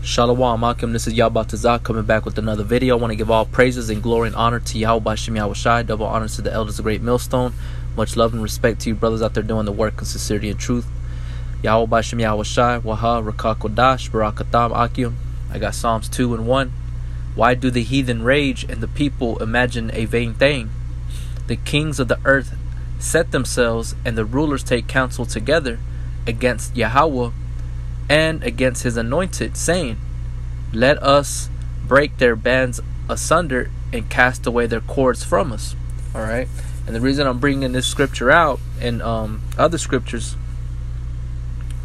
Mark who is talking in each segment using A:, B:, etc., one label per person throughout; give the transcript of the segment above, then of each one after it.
A: Shalom, Akim. This is Yabatazak coming back with another video. I want to give all praises and glory and honor to Yahweh Bashem Yahushai. Double honors to the elders of Great Millstone. Much love and respect to you brothers out there doing the work in sincerity and truth. Yahweh Bashem Yahushai, Waha, Rakah Kodash, Barakatam, Akim. I got Psalms 2 and 1. Why do the heathen rage and the people imagine a vain thing? The kings of the earth set themselves and the rulers take counsel together against Yahweh and against his anointed, saying, let us break their bands asunder and cast away their cords from us. All right. And the reason I'm bringing this scripture out and other scriptures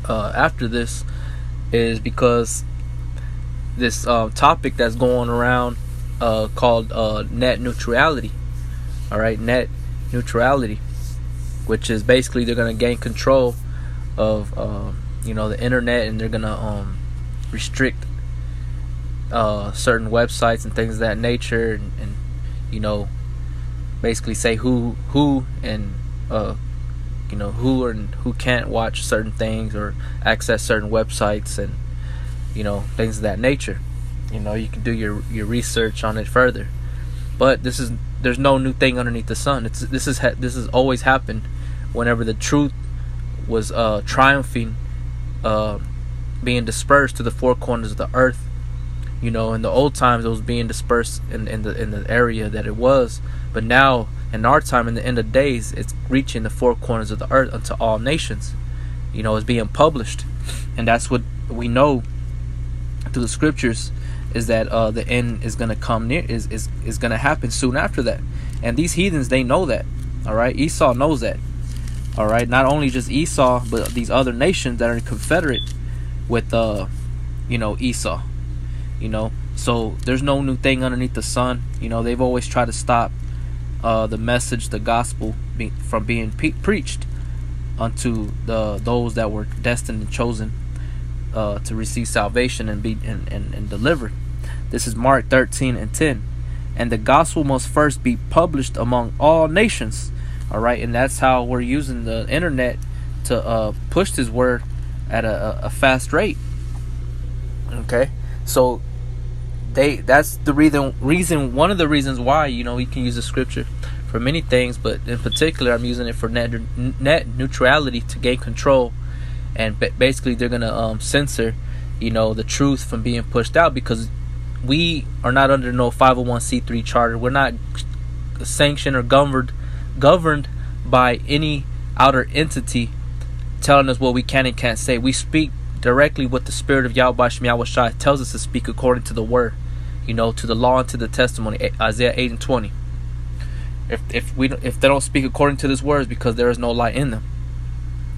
A: after this is because this topic that's going around called net neutrality. All right, net neutrality, which is basically they're going to gain control of the internet, and they're going to restrict certain websites and things of that nature, and basically say who and who can't watch certain things or access certain websites, and things of that nature. You can do your research on it further, but there's no new thing underneath the sun. This has always happened whenever the truth was triumphing, being dispersed to the four corners of the earth. In the old times it was being dispersed in the area that it was, but now in our time, in the end of days, it's reaching the four corners of the earth unto all nations. It's being published, and that's what we know through the scriptures, is that the end is going to come near, is going to happen soon after that. And these heathens, they know that. All right, Esau knows that. All right, not only just Esau, but these other nations that are confederate with Esau. So there's no new thing underneath the sun. They've always tried to stop the message, the gospel, from being preached unto those that were destined and chosen to receive salvation and be and delivered. This is Mark 13 and 10. And the gospel must first be published among all nations. All right, and that's how we're using the internet to push this word at a fast rate. Okay, so that's the reason. One of the reasons why you can use the scripture for many things, but in particular, I'm using it for net neutrality, to gain control, and basically they're gonna censor, the truth from being pushed out, because we are not under no 501c3 charter. We're not sanctioned or governed by any outer entity telling us what we can and can't say. We speak directly what the Spirit of Yahweh Bashem Yahushai tells us to speak according to the word, to the law and to the testimony. Isaiah 8 and 20. If they don't speak according to this word, it's because there is no light in them.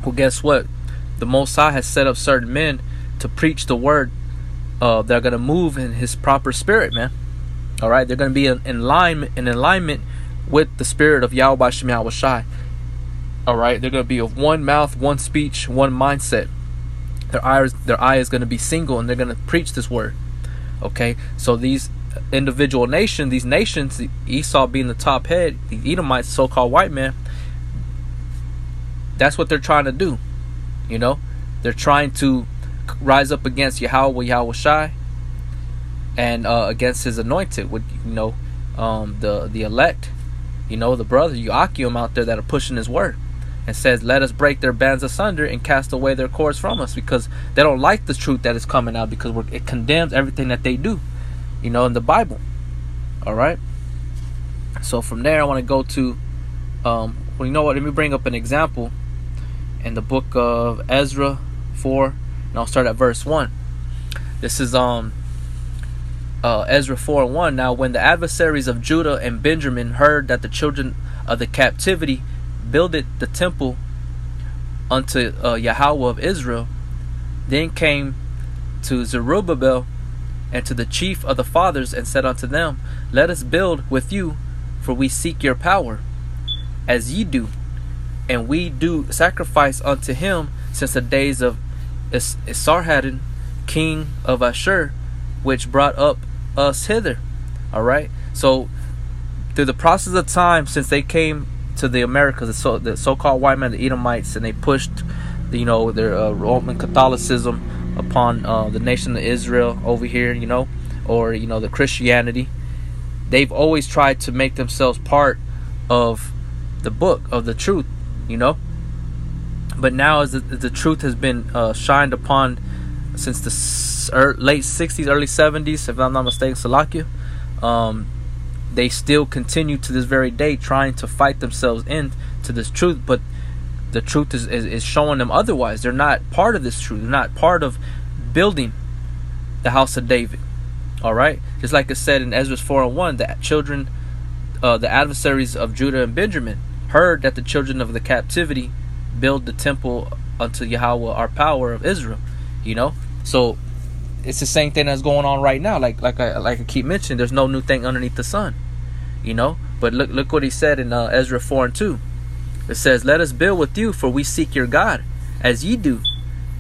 A: Well, guess what? The Most High has set up certain men to preach the word. They're going to move in His proper spirit, man. All right, they're going to be in alignment with the Spirit of Yahweh Bashem Yahushai. All right, they're going to be of one mouth, one speech, one mindset. Their eye is going to be single, and they're going to preach this word. Okay, so these individual nations, these nations, Esau being the top head, the Edomites, so-called white man, that's what they're trying to do. They're trying to rise up against Yahweh Yahushai and against His anointed, with the elect, the brother Joachim out there that are pushing His word, and says, let us break their bands asunder and cast away their cords from us, because they don't like the truth that is coming out, because it condemns everything that they do, in the Bible. All right. So from there, I want to go to, let me bring up an example in the book of Ezra 4, and I'll start at verse 1. This is Ezra 4 and 1. Now, when the adversaries of Judah and Benjamin heard that the children of the captivity builded the temple unto Yahweh of Israel, then came to Zerubbabel and to the chief of the fathers, and said unto them, let us build with you, for we seek your power, as ye do, and we do sacrifice unto him since the days of Esarhaddon, king of Ashur, which brought up us hither. All right, so through the process of time, since they came to the Americas, the so-called white men, the Edomites, and they pushed their Roman Catholicism upon the nation of Israel over here, or the Christianity. They've always tried to make themselves part of the book of the truth, But now, as the truth has been shined upon since the late 60s, early 70s, if I'm not mistaken, Salakia, they still continue to this very day trying to fight themselves into this truth, but the truth is showing them otherwise. They're not part of this truth. They're not part of building the house of David. All right, just like it said in Ezra 4:1, the children, the adversaries of Judah and Benjamin, heard that the children of the captivity build the temple unto Yahweh, our power of Israel. So it's the same thing that's going on right now. Like I keep mentioning, there's no new thing underneath the sun. But look what he said in Ezra 4:2. It says, "Let us build with you, for we seek your God, as ye do,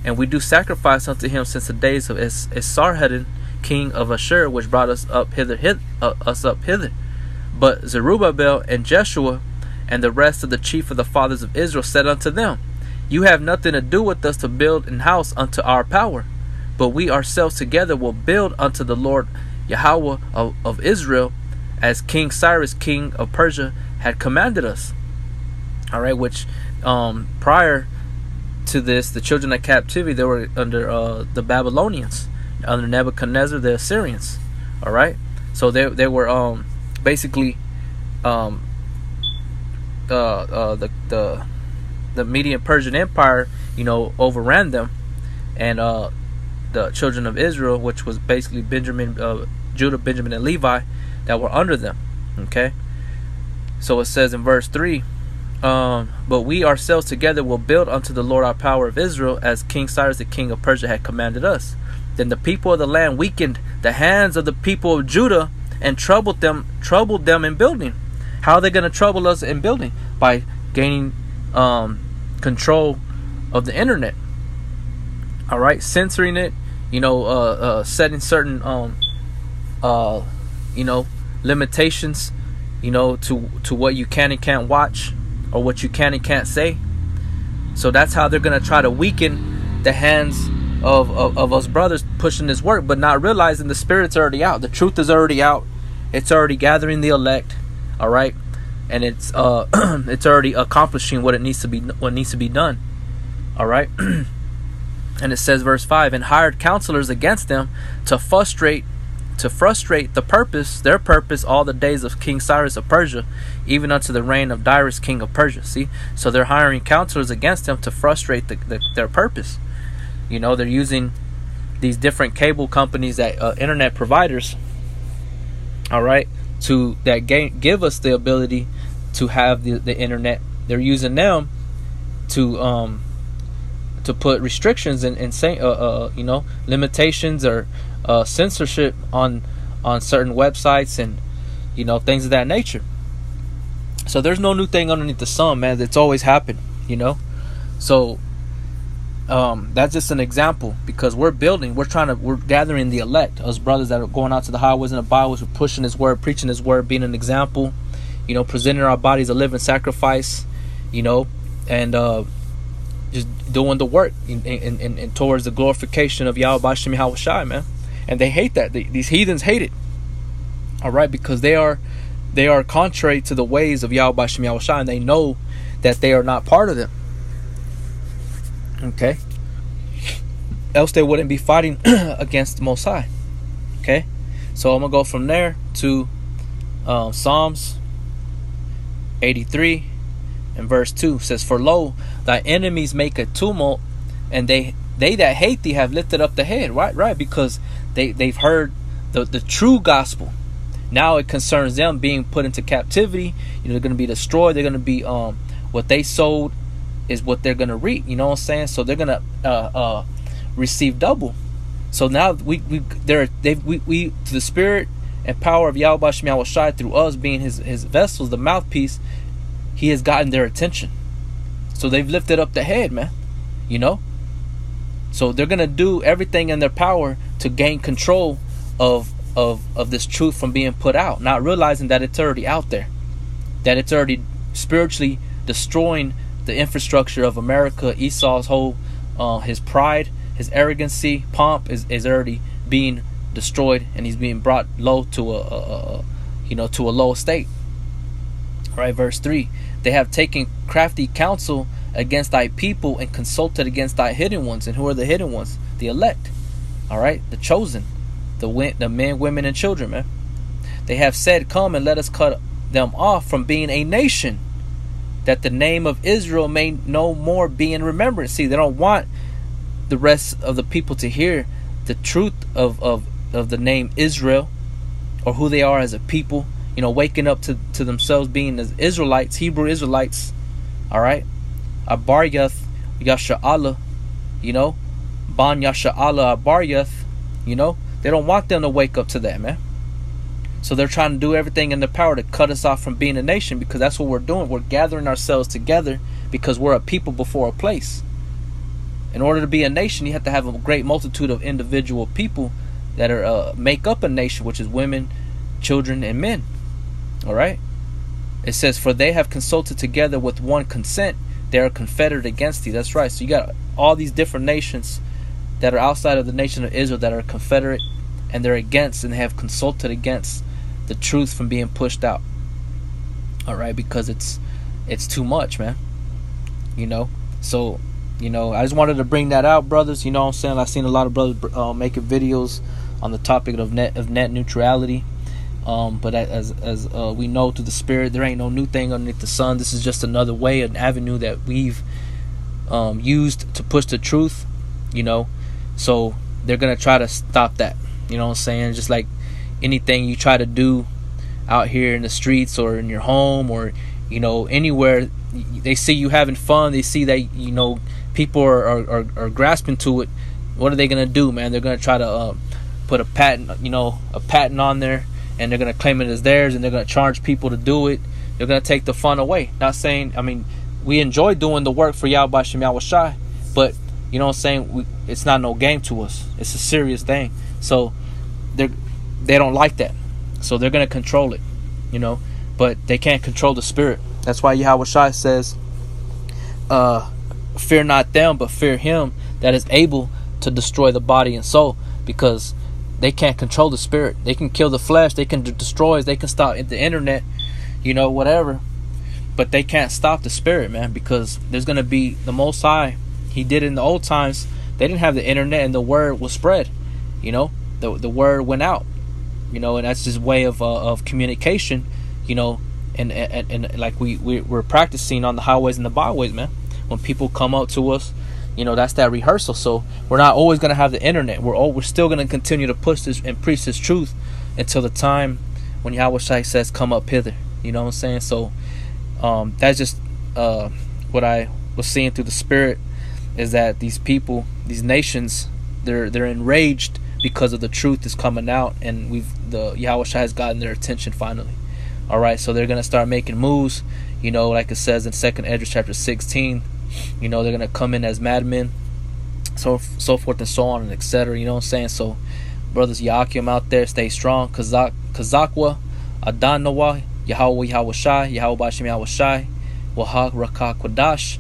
A: and we do sacrifice unto him since the days of Esarhaddon, king of Ashur, which brought us up hither. But Zerubbabel and Jeshua and the rest of the chief of the fathers of Israel said unto them, You have nothing to do with us to build an house unto our power, but we ourselves together will build unto the Lord Yahweh of Israel, as King Cyrus, king of Persia, had commanded us." All right, which prior to this, the children of captivity, they were under the Babylonians, under Nebuchadnezzar, the Assyrians. All right, so they were basically the Median Persian Empire, overran them, and the children of Israel, which was basically Judah, Benjamin, and Levi, that were under them. Okay, so it says in verse 3. But we ourselves together will build unto the Lord our power of Israel, as King Cyrus the king of Persia had commanded us. Then the people of the land weakened the hands of the people of Judah and troubled them in building. How are they going to trouble us in building? By gaining control of the internet. All right, censoring it, setting certain limitations, to what you can and can't watch, or what you can and can't say. So that's how they're going to try to weaken the hands of us brothers pushing this work, but not realizing the spirit's already out. The truth is already out. It's already gathering the elect. All right, and it's it's already accomplishing what needs to be done. All right. And it says, verse 5, "And hired counselors against them to frustrate their purpose all the days of King Cyrus of Persia, even unto the reign of Darius king of Persia." See, so they're hiring counselors against them to frustrate their purpose. They're using these different cable companies, that internet providers, all right, give us the ability to have the internet. They're using them to put restrictions and say limitations or censorship on certain websites and things of that nature. So there's no new thing underneath the sun, man. It's always happened, So that's just an example, because we're gathering the elect, us brothers that are going out to the highways and the byways, we're pushing His word, preaching His word, being an example, presenting our bodies a living sacrifice, and just doing the work and towards the glorification of Yahweh B'Shem Yahweh Shai, man. And they hate that. These heathens hate it. All right, because they are contrary to the ways of Yahweh B'Shem Yahweh Shai, and they know that they are not part of them. Okay, else they wouldn't be fighting against the Most High. Okay, so I'm gonna go from there to Psalms 83 and verse 2. It says, "For lo, thy enemies make a tumult, and they that hate thee have lifted up the head." Right, because they've heard the true gospel. Now it concerns them being put into captivity. They're going to be destroyed. They're going to be what they sowed is what they're going to reap. You know what I'm saying? So they're going to receive double. So now we to the spirit and power of Yahweh B'Shem Yahweh Shai, through us being his vessels, the mouthpiece, He has gotten their attention. So they've lifted up the head, man. So they're gonna do everything in their power to gain control of this truth from being put out, not realizing that it's already out there, that it's already spiritually destroying the infrastructure of America, Esau's whole his pride, his arrogancy, pomp is already being destroyed, and he's being brought low to to a low estate. Right, verse 3. They have taken crafty counsel against thy people and consulted against thy hidden ones. And who are the hidden ones? The elect. All right, the chosen, the men, women, and children, man. They have said, come and let us cut them off from being a nation, that the name of Israel may no more be in remembrance. See, they don't want the rest of the people to hear the truth of the name Israel, or who they are as a people, waking up to themselves being as Israelites, Hebrew Israelites. All right, Abaryath Yasha'Allah, Ban Yasha'Allah Abaryath, they don't want them to wake up to that, man. So they're trying to do everything in their power to cut us off from being a nation, because that's what we're doing. We're gathering ourselves together because we're a people before a place. In order to be a nation, you have to have a great multitude of individual people that are make up a nation, which is women, children, and men. All right. It says, for they have consulted together with one consent, they are confederate against thee. That's right. So you got all these different nations that are outside of the nation of Israel that are confederate, and they're against, and they have consulted against the truth from being pushed out. All right, because it's too much, man. So I just wanted to bring that out, brothers. What I'm saying? I've seen a lot of brothers making videos on the topic of net neutrality. But as we know through the Spirit, there ain't no new thing underneath the sun. This is just another way, an avenue that we've used to push the truth. So they're gonna try to stop that. You know what I'm saying? Just like anything you try to do out here in the streets or in your home or anywhere, they see you having fun. They see that people are grasping to it. What are they gonna do, man? They're gonna try to put a patent on there, and they're gonna claim it as theirs, and they're gonna charge people to do it. They're gonna take the fun away. Not saying, we enjoy doing the work for Yahweh Shem Yahweh Shai, but you know what I'm saying? It's not no game to us. It's a serious thing. So they don't like that. So they're gonna control it, but they can't control the spirit. That's why Yahweh Shai says, fear not them, but fear him that is able to destroy the body and soul, because they can't control the spirit. They can kill the flesh, they can destroy us, they can stop the internet, whatever, but they can't stop the spirit, man, because there's gonna be the Most High. He did it in the old times. They didn't have the internet, and the word was spread. The word went out. And that's just way of communication. And like we're practicing on the highways and the byways, man. When people come up to us, that's that rehearsal. So we're not always gonna have the internet. We're still gonna continue to push this and preach this truth until the time when Yahweh Shai says, "Come up hither." You know what I'm saying? So that's just what I was seeing through the Spirit, is that these people, these nations, they're enraged because of the truth is coming out, and the Yahweh Shai has gotten their attention finally. All right, so they're gonna start making moves, like it says in 2nd Esdras chapter 16. They're gonna come in as madmen, so forth and so on and etc. You know what I'm saying? So, brothers Yakim out there, stay strong. Kazakwa, Adanawa, Yahweh Yahweh Shai, Yahweh Bashem Yahweh Shai, Wahak Rakak Wadash.